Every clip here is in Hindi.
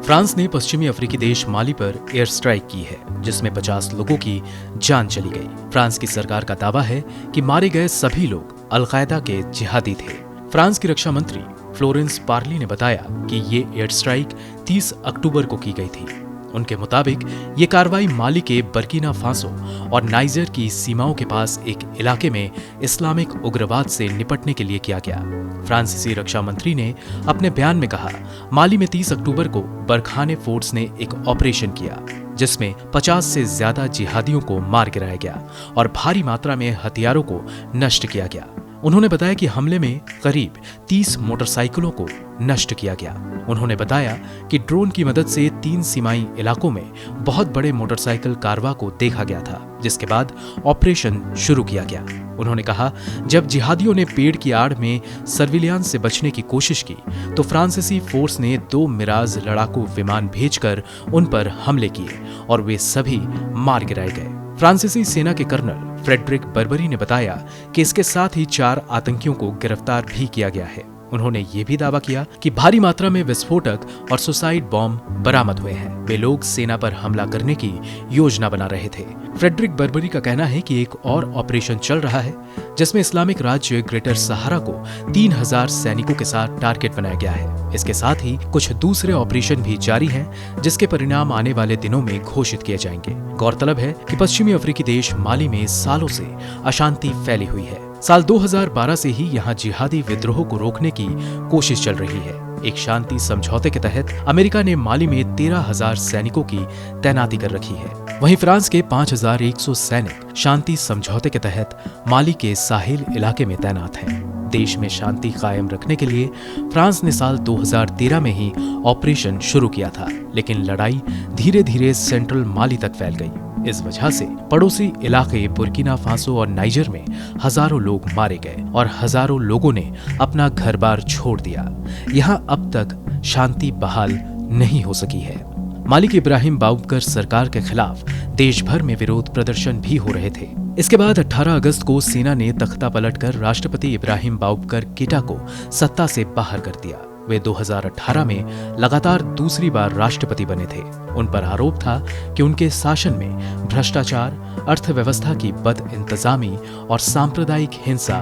फ्रांस ने पश्चिमी अफ्रीकी देश माली पर एयर स्ट्राइक की है, जिसमें 50 लोगों की जान चली गई। फ्रांस की सरकार का दावा है कि मारे गए सभी लोग अल-कायदा के जिहादी थे। फ्रांस की रक्षा मंत्री फ्लोरेंस पार्ली ने बताया कि ये एयर स्ट्राइक 30 अक्टूबर को की गई थी। उनके मुताबिक ये कार्रवाई माली के बर्किना फासो और नाइजर की सीमाओं के पास एक इलाके में इस्लामिक उग्रवाद से निपटने के लिए किया गया। फ्रांसीसी रक्षा मंत्री ने अपने बयान में कहा, माली में 30 अक्टूबर को बरखाने फोर्स ने एक ऑपरेशन किया जिसमें 50 से ज्यादा जिहादियों को मार गिराया गया और भारी मात्रा में हथियारों को नष्ट किया गया। उन्होंने बताया कि हमले में करीब 30 मोटरसाइकिलों को नष्ट किया गया। उन्होंने बताया कि ड्रोन की मदद से 3 सीमाई इलाकों में बहुत बड़े मोटरसाइकिल कारवां को देखा गया था, जिसके बाद ऑपरेशन शुरू किया गया। उन्होंने कहा, जब जिहादियों ने पेड़ की आड़ में सर्विलांस से बचने की कोशिश की तो फ्रांसीसी फोर्स ने 2 मिराज लड़ाकू विमान भेजकर उन पर हमले किए और वे सभी मार गिराए गए। फ्रांसीसी सेना के कर्नल फ्रेडरिक बर्बरी ने बताया कि इसके साथ ही 4 आतंकियों को गिरफ्तार भी किया गया है। उन्होंने ये भी दावा किया कि भारी मात्रा में विस्फोटक और सुसाइड बॉम्ब बरामद हुए हैं। वे लोग सेना पर हमला करने की योजना बना रहे थे। फ्रेडरिक बर्बरी का कहना है कि एक और ऑपरेशन चल रहा है जिसमें इस्लामिक राज्य ग्रेटर सहारा को 3000 सैनिकों के साथ टारगेट बनाया गया है। इसके साथ ही कुछ दूसरे ऑपरेशन भी जारी हैं जिसके परिणाम आने वाले दिनों में घोषित किए जाएंगे। गौरतलब है कि पश्चिमी अफ्रीकी देश माली में सालों से अशांति फैली हुई है। साल 2012 से ही यहाँ जिहादी विद्रोह को रोकने की कोशिश चल रही है। एक शांति समझौते के तहत अमेरिका ने माली में 13,000 सैनिकों की तैनाती कर रखी है। वहीं फ्रांस के 5,100 सैनिक शांति समझौते के तहत माली के साहिल इलाके में तैनात हैं। देश में शांति कायम रखने के लिए फ्रांस ने साल 2013 में ही ऑपरेशन शुरू किया था, लेकिन लड़ाई धीरे धीरे सेंट्रल माली तक फैल गई। इस वजह से पड़ोसी इलाके बुर्किना फासो और नाइजर में हजारों लोग मारे गए और हजारों लोगों ने अपना घर-बार छोड़ दिया। यहाँ अब तक शांति बहाल नहीं हो सकी है। माली की इब्राहिम बाउबकर सरकार के खिलाफ देश भर में विरोध प्रदर्शन भी हो रहे थे। इसके बाद 18 अगस्त को सेना ने तख्ता पलटकर राष्ट्रपति इब्राहिम बाउबकर केटा को सत्ता से बाहर कर दिया। वे 2018 में लगातार दूसरी बार राष्ट्रपति बने थे। उन पर आरोप था कि उनके शासन में भ्रष्टाचार, अर्थव्यवस्था की बदइंतजामी और सांप्रदायिक हिंसा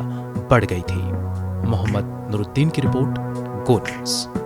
बढ़ गई थी। मोहम्मद नूरुद्दीन की रिपोर्ट, गो न्यूज़।